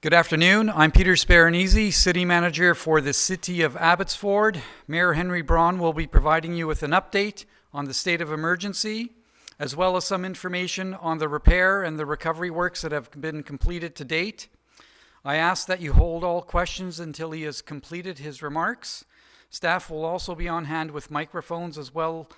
Good afternoon. I'm Peter Sparanese, City Manager for the City of Abbotsford. Mayor Henry Braun will be providing you with an update on the state of emergency, as well as some information on the repair and the recovery works that have been completed to date. I ask that you hold all questions until he has completed his remarks. Staff will also be on hand with microphones as well,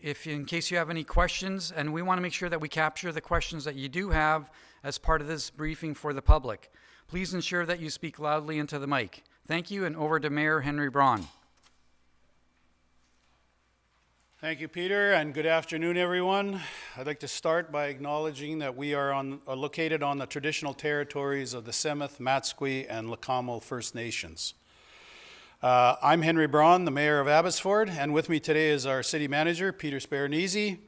if in case you have any questions, and we want to make sure that we capture the questions that you do have as part of this briefing for the public. Please ensure that you speak loudly into the mic. Thank you, and over to Mayor Henry Braun. Thank you, Peter, and good afternoon, everyone. I'd like to start by acknowledging that we are located on the traditional territories of the Semith, Matsqui, and Lakamo First Nations. I'm Henry Braun, the Mayor of Abbotsford, and with me today is our City Manager, Peter Sparanese.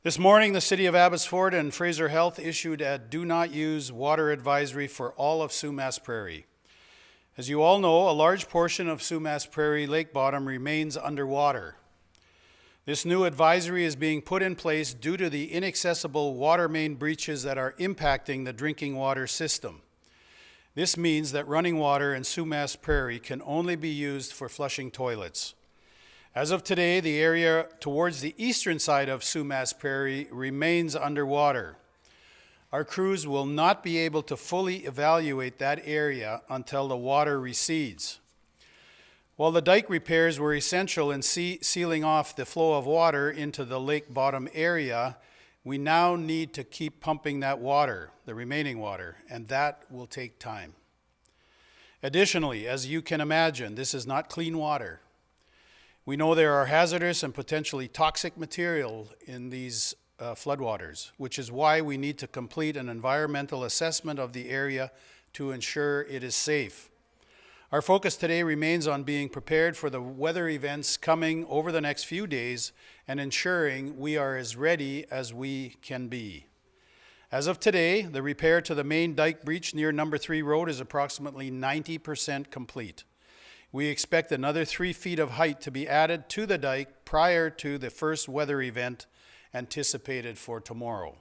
This morning, the City of Abbotsford and Fraser Health issued a do not use water advisory for all of Sumas Prairie. As you all know, a large portion of Sumas Prairie lake bottom remains underwater. This new advisory is being put in place due to the inaccessible water main breaches that are impacting the drinking water system. This means that running water in Sumas Prairie can only be used for flushing toilets. As of today, the area towards the eastern side of Sumas Prairie remains underwater. Our crews will not be able to fully evaluate that area until the water recedes. While the dike repairs were essential in sealing off the flow of water into the lake bottom area, we now need to keep pumping that water, the remaining water, and that will take time. Additionally, as you can imagine, this is not clean water. We know there are hazardous and potentially toxic material in these floodwaters, which is why we need to complete an environmental assessment of the area to ensure it is safe. Our focus today remains on being prepared for the weather events coming over the next few days and ensuring we are as ready as we can be. As of today, the repair to the main dike breach near number 3 road is approximately 90% complete. We expect another 3 feet of height to be added to the dike prior to the first weather event anticipated for tomorrow.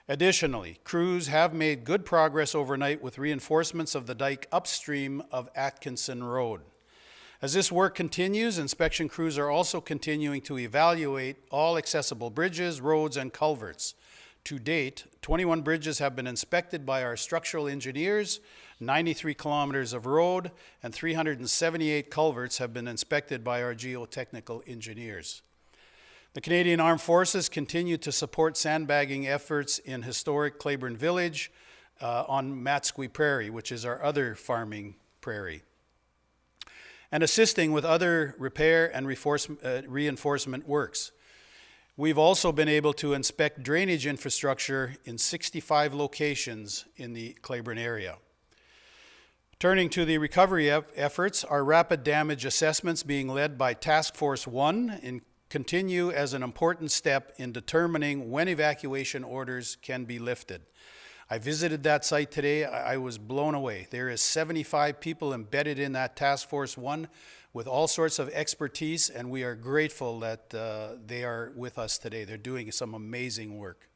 Additionally, crews have made good progress overnight with reinforcements of the dike upstream of Atkinson Road. As this work continues, inspection crews are also continuing to evaluate all accessible bridges, roads, and culverts. To date, 21 bridges have been inspected by our structural engineers, 93 kilometers of road, and 378 culverts have been inspected by our geotechnical engineers. The Canadian Armed Forces continue to support sandbagging efforts in historic Claiborne Village on Matsqui Prairie, which is our other farming prairie, and assisting with other repair and reinforcement works. We've also been able to inspect drainage infrastructure in 65 locations in the Claiborne area. Turning to the recovery efforts, our rapid damage assessments being led by Task Force 1 continue as an important step in determining when evacuation orders can be lifted. I visited that site today. I was blown away. There is 75 people embedded in that Task Force 1 with all sorts of expertise, and we are grateful that they are with us today. They're doing some amazing work.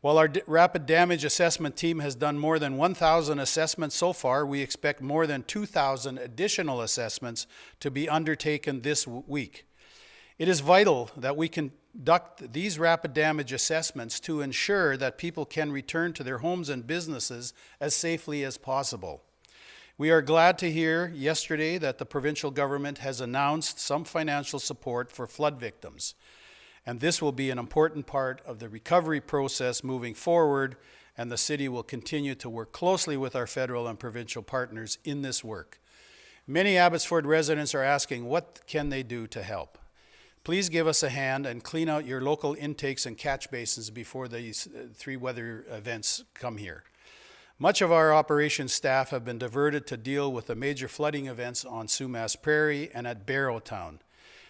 While our rapid damage assessment team has done more than 1,000 assessments so far, we expect more than 2,000 additional assessments to be undertaken this week. It is vital that we conduct these rapid damage assessments to ensure that people can return to their homes and businesses as safely as possible. We are glad to hear yesterday that the provincial government has announced some financial support for flood victims, and this will be an important part of the recovery process moving forward, and the city will continue to work closely with our federal and provincial partners in this work. Many Abbotsford residents are asking, what can they do to help? Please give us a hand and clean out your local intakes and catch basins before these 3 weather events come here. Much of our operations staff have been diverted to deal with the major flooding events on Sumas Prairie and at Barrowtown.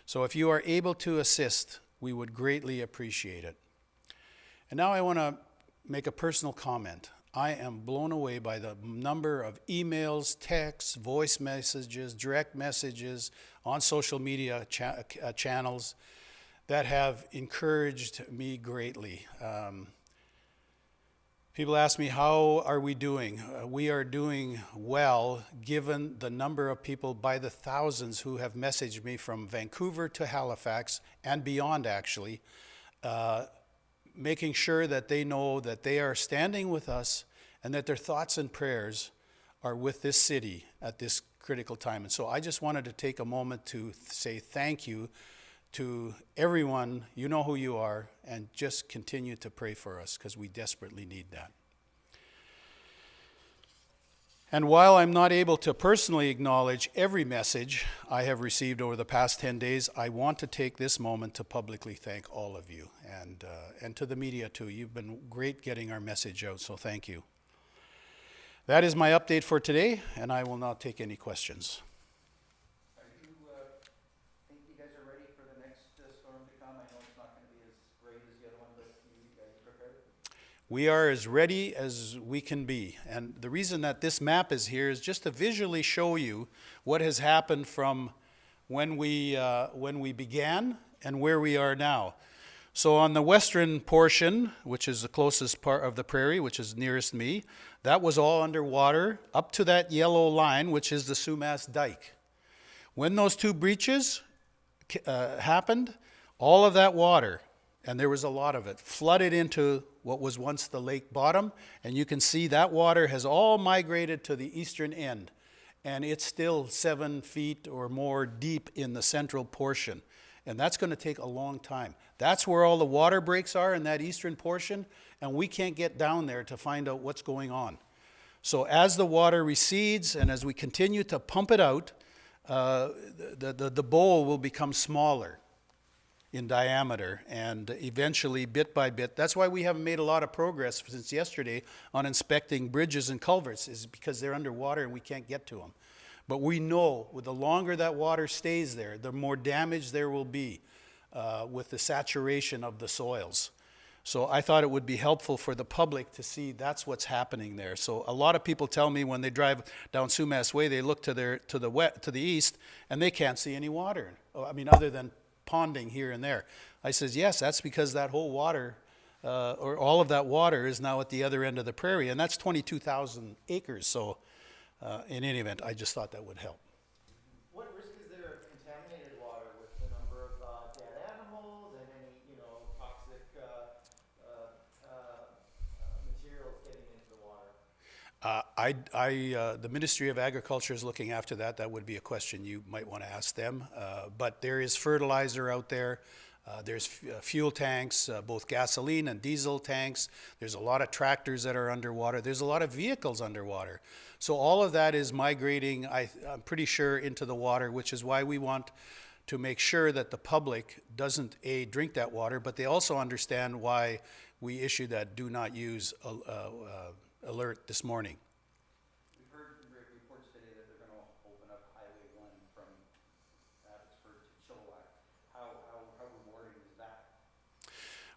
So if you are able to assist, we would greatly appreciate it. And now I want to make a personal comment. I am blown away by the number of emails, texts, voice messages, direct messages on social media channels that have encouraged me greatly. People ask me, how are we doing? We are doing well, given the number of people by the thousands who have messaged me from Vancouver to Halifax and beyond, actually, making sure that they know that they are standing with us and that their thoughts and prayers are with this city at this critical time. And so I just wanted to take a moment to say thank you to everyone. You know who you are, and just continue to pray for us because we desperately need that. And while I'm not able to personally acknowledge every message I have received over the past 10 days, I want to take this moment to publicly thank all of you, and to the media too. You've been great getting our message out, so thank you. That is my update for today, and I will not take any questions. Think you guys are ready for the next storm to come? I know it's not going to be as great as the other one, but you guys are prepared? We are as ready as we can be. And the reason that this map is here is just to visually show you what has happened from when we began and where we are now. So on the western portion, which is the closest part of the prairie, which is nearest me, that was all underwater up to that yellow line, which is the Sumas Dike. When those two breaches happened, all of that water, and there was a lot of it, flooded into what was once the lake bottom, and you can see that water has all migrated to the eastern end, and it's still 7 feet or more deep in the central portion, and that's going to take a long time. That's where all the water breaks are, in that eastern portion, and we can't get down there to find out what's going on. So as the water recedes and as we continue to pump it out, the bowl will become smaller in diameter, and eventually, bit by bit, that's why we haven't made a lot of progress since yesterday on inspecting bridges and culverts, is because they're underwater and we can't get to them. But we know the longer that water stays there, the more damage there will be with the saturation of the soils. So I thought it would be helpful for the public to see that's what's happening there. So a lot of people tell me when they drive down Sumas Way, they look to the east and they can't see any water. I mean, other than ponding here and there. I says, yes, that's because that whole water, or all of that water, is now at the other end of the prairie, and that's 22,000 acres. So in any event, I just thought that would help. What risk is there of contaminated water with the number of dead animals and any, toxic materials getting into the water? The Ministry of Agriculture is looking after that. That would be a question you might want to ask them. But there is fertilizer out there. There's fuel tanks, both gasoline and diesel tanks. There's a lot of tractors that are underwater. There's a lot of vehicles underwater. So all of that is migrating, I'm pretty sure, into the water, which is why we want to make sure that the public doesn't, A, drink that water, but they also understand why we issued that do not use alert this morning. We've heard reports today that they're going to open up Highway 1 from Abbotsford to Chilliwack. How rewarding is that?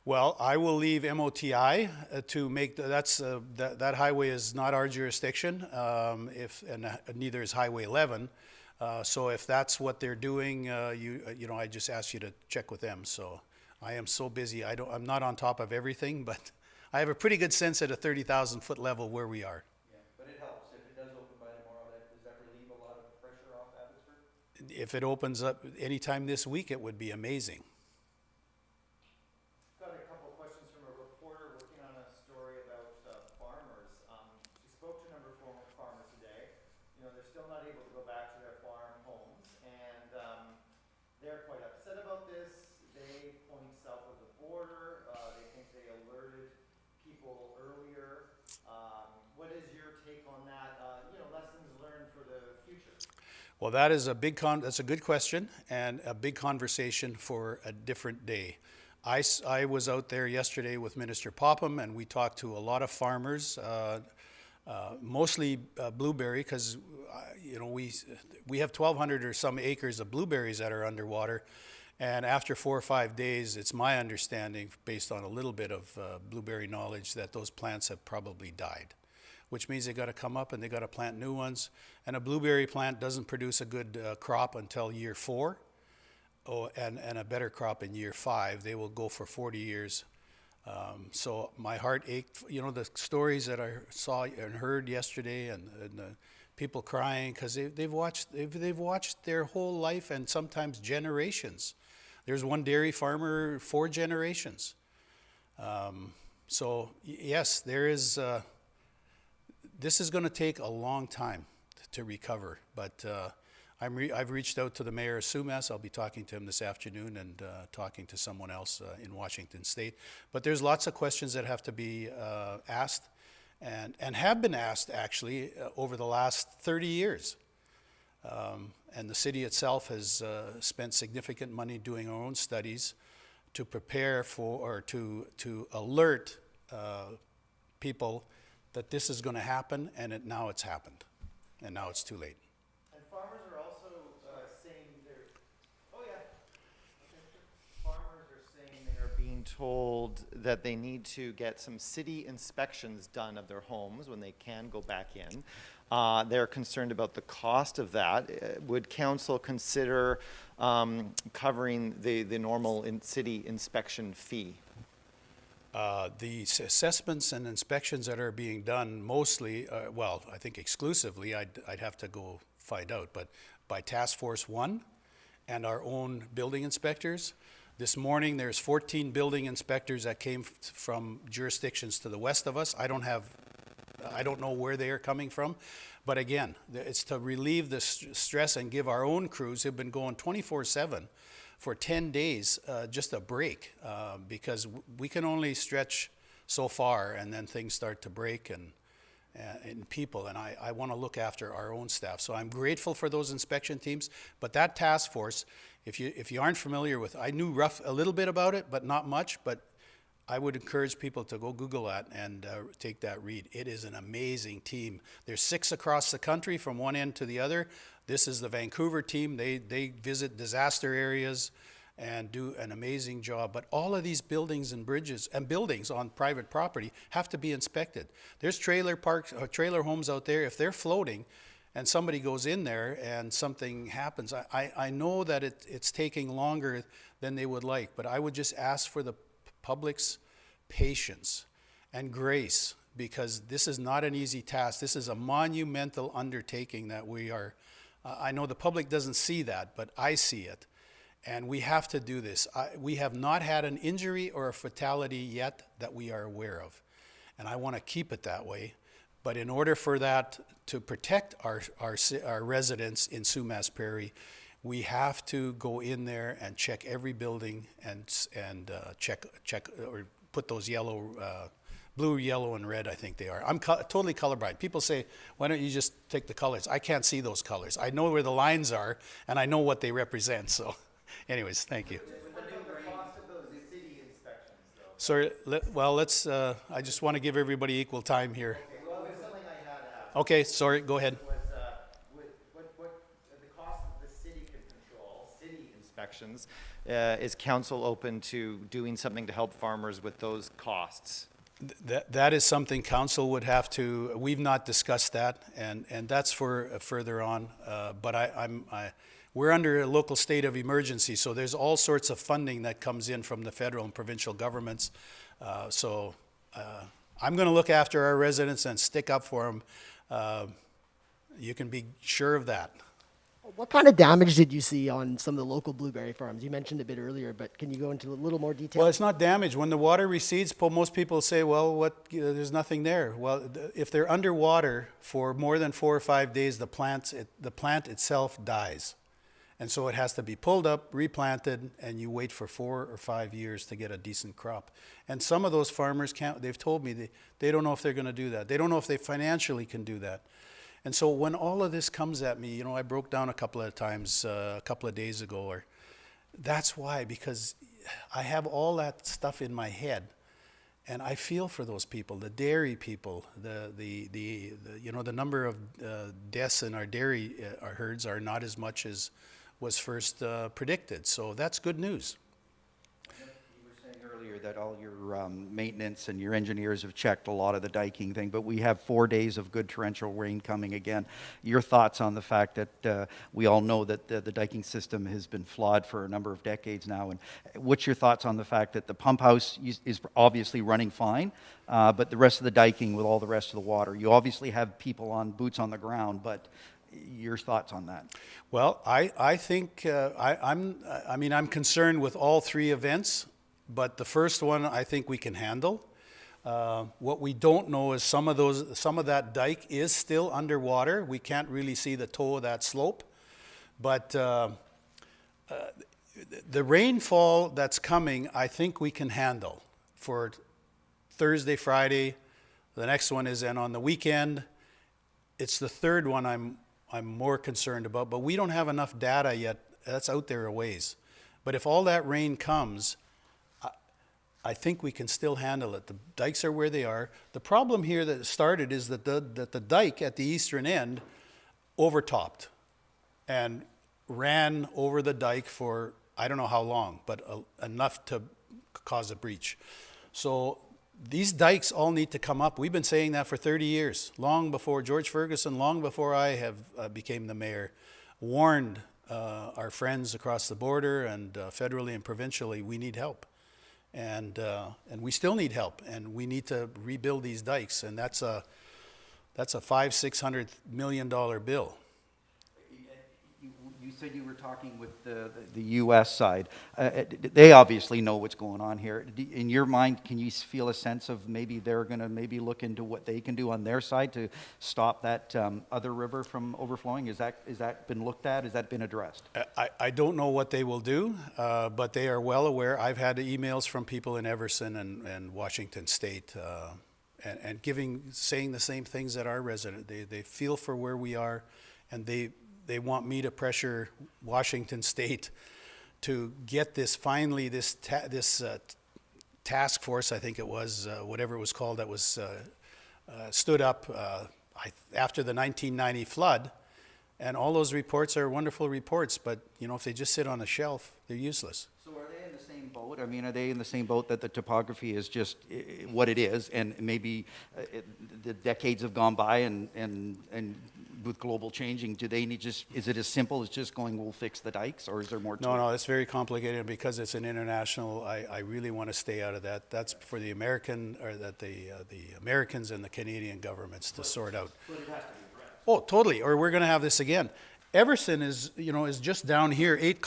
Well, I will leave MOTI to make that highway is not our jurisdiction, and neither is Highway 11. So if that's what they're doing, I just ask you to check with them. So I am so busy. I'm not on top of everything, but I have a pretty good sense at a 30,000 foot level where we are. Yeah, but it helps. If it does open by tomorrow, does that relieve a lot of pressure off Abbotsford? If it opens up anytime this week, it would be amazing. Got a couple of questions from a reporter working on a story about farmers. She spoke to a number of farmers today. They're still not able to go back to their farm homes, and they're quite upset about this. They pointing south of the border. They think they alerted people earlier. What is your take on that? Lessons learned for the future. Well, that's a good question and a big conversation for a different day. I was out there yesterday with Minister Popham, and we talked to a lot of farmers, mostly blueberry, because we have 1,200 or some acres of blueberries that are underwater. And after 4 or 5 days, it's my understanding, based on a little bit of blueberry knowledge, that those plants have probably died, which means they got to come up and they got to plant new ones. And a blueberry plant doesn't produce a good crop until year 4, and a better crop in year 5. They will go for 40 years So my heart ached, you know, the stories that I saw and heard yesterday, and the people crying because they've watched their whole life and sometimes generations. There's one dairy farmer, 4 generations. So yes, there is. This is going to take a long time to recover, but I've reached out to the mayor of Sumas. I'll be talking to him this afternoon and talking to someone else in Washington State. But there's lots of questions that have to be asked and have been asked actually over the last 30 years. And the city itself has spent significant money doing our own studies to prepare for, or to alert people that this is going to happen, and now it's happened, and now it's too late. And farmers are also saying farmers are saying they are being told that they need to get some city inspections done of their homes when they can go back in. They're concerned about the cost of that. Would council consider covering the normal city inspection fee? The assessments and inspections that are being done mostly, well, I think exclusively, I'd have to go find out, but by Task Force 1 and our own building inspectors. This morning, there's 14 building inspectors that came from jurisdictions to the west of us. I don't know where they are coming from, but again, it's to relieve the stress and give our own crews who've been going 24/7 for 10 days, just a break, because we can only stretch so far, and then things start to break and people, and I want to look after our own staff. So I'm grateful for those inspection teams, but that task force, if you aren't familiar with, I knew a little bit about it, but not much, but I would encourage people to go Google that and take that read. It is an amazing team. There's 6 across the country from one end to the other. This is the Vancouver team. They visit disaster areas and do an amazing job. But all of these buildings and bridges and buildings on private property have to be inspected. There's trailer parks, trailer homes out there. If they're floating and somebody goes in there and something happens, I know that it's taking longer than they would like, but I would just ask for the public's patience and grace, because this is not an easy task. This is a monumental undertaking that we are, I know the public doesn't see that, but I see it. And we have to do this. We have not had an injury or a fatality yet that we are aware of. And I want to keep it that way. But in order for that to protect our residents in Sumas Prairie, we have to go in there and check every building and check or put those blue, yellow, and red, I think they are. I'm totally colorblind. People say, why don't you just take the colors? I can't see those colors. I know where the lines are, and I know what they represent. So anyways, thank you. What about the cost of those city inspections, though? Sorry, let's, I just want to give everybody equal time here. Okay, well, there's something I had asked. Okay, sorry, go ahead. Was what the cost of the city can control, city inspections, is council open to doing something to help farmers with those costs? That is something council would have to, we've not discussed that, and that's for further on, but we're under a local state of emergency, so there's all sorts of funding that comes in from the federal and provincial governments. So I'm going to look after our residents and stick up for them. You can be sure of that. What kind of damage did you see on some of the local blueberry farms? You mentioned a bit earlier, but can you go into a little more detail? Well, it's not damage. When the water recedes, most people say, well, there's nothing there. Well, if they're underwater for more than 4 or 5 days, the plant itself dies. And so it has to be pulled up, replanted, and you wait for 4 or 5 years to get a decent crop. And some of those farmers they've told me they don't know if they're going to do that. They don't know if they financially can do that. And so when all of this comes at me, I broke down a couple of times a couple of days ago. That's why, because I have all that stuff in my head, and I feel for those people, the dairy people, the number of deaths in our dairy our herds are not as much as was first predicted. So that's good news. You were saying earlier earlier that all your maintenance and your engineers have checked a lot of the diking thing, but we have 4 days of good torrential rain coming again. Your thoughts on the fact that we all know that the diking system has been flawed for a number of decades now, and what's your thoughts on the fact that the pump house is obviously running fine, but the rest of the diking with all the rest of the water, you obviously have people on boots on the ground, but your thoughts on that? Well, I think I'm concerned with all three events, but the first one I think we can handle. What we don't know is some of that dike is still underwater. We can't really see the toe of that slope, but the rainfall that's coming, I think we can handle for Thursday, Friday. The next one is then on the weekend. It's the third one I'm more concerned about, but we don't have enough data yet. That's out there a ways. But if all that rain comes, I think we can still handle it. The dikes are where they are. The problem here that started is that the dike at the eastern end overtopped and ran over the dike for I don't know how long, but enough to cause a breach. So these dikes all need to come up. We've been saying that for 30 years, long before George Ferguson, long before I have became the mayor, warned our friends across the border and federally and provincially, we need help. And we still need help, and we need to rebuild these dikes, and that's a $500-600 million bill. You said you were talking with the U.S. side. They obviously know what's going on here. In your mind, can you feel a sense of maybe they're going to maybe look into what they can do on their side to stop that other river from overflowing? Is that been looked at? Has that been addressed? I don't know what they will do, but they are well aware. I've had emails from people in Everson and Washington State and saying the same things that our resident. They feel for where we are, and they want me to pressure Washington State to get this finally, this task force, I think it was, whatever it was called, that was stood up after the 1990 flood. And all those reports are wonderful reports, but if they just sit on a shelf, they're useless. So are they in the same boat? I mean, are they in the same boat that the topography is just what it is, and maybe the decades have gone by, and with global changing, do they need is it as simple as just going, we'll fix the dikes, or is there more to it? No, it's very complicated, because it's an international, I really want to stay out of that. That's for the Americans and the Canadian governments to sort out. But it has to be addressed. Oh, totally, or we're going to have this again. Everson is just down here, 8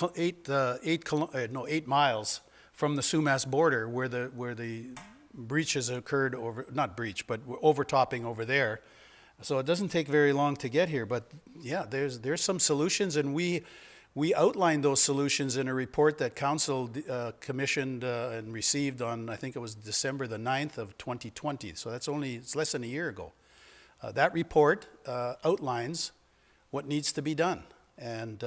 miles from the Sumas border, where the breaches occurred but overtopping over there. So it doesn't take very long to get here, but yeah, there's some solutions, and we outlined those solutions in a report that Council commissioned and received on, I think it was December the 9th of 2020. So it's less than a year ago. That report outlines what needs to be done, and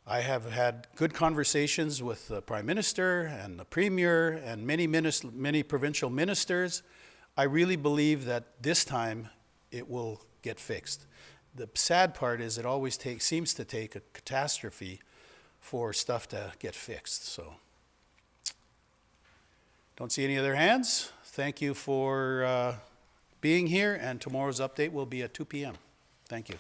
I have had good conversations with the Prime Minister and the Premier and many provincial ministers. I really believe that this time it will get fixed. The sad part is it always seems to take a catastrophe for stuff to get fixed. So, don't see any other hands. Thank you for being here, and tomorrow's update will be at 2 p.m. Thank you.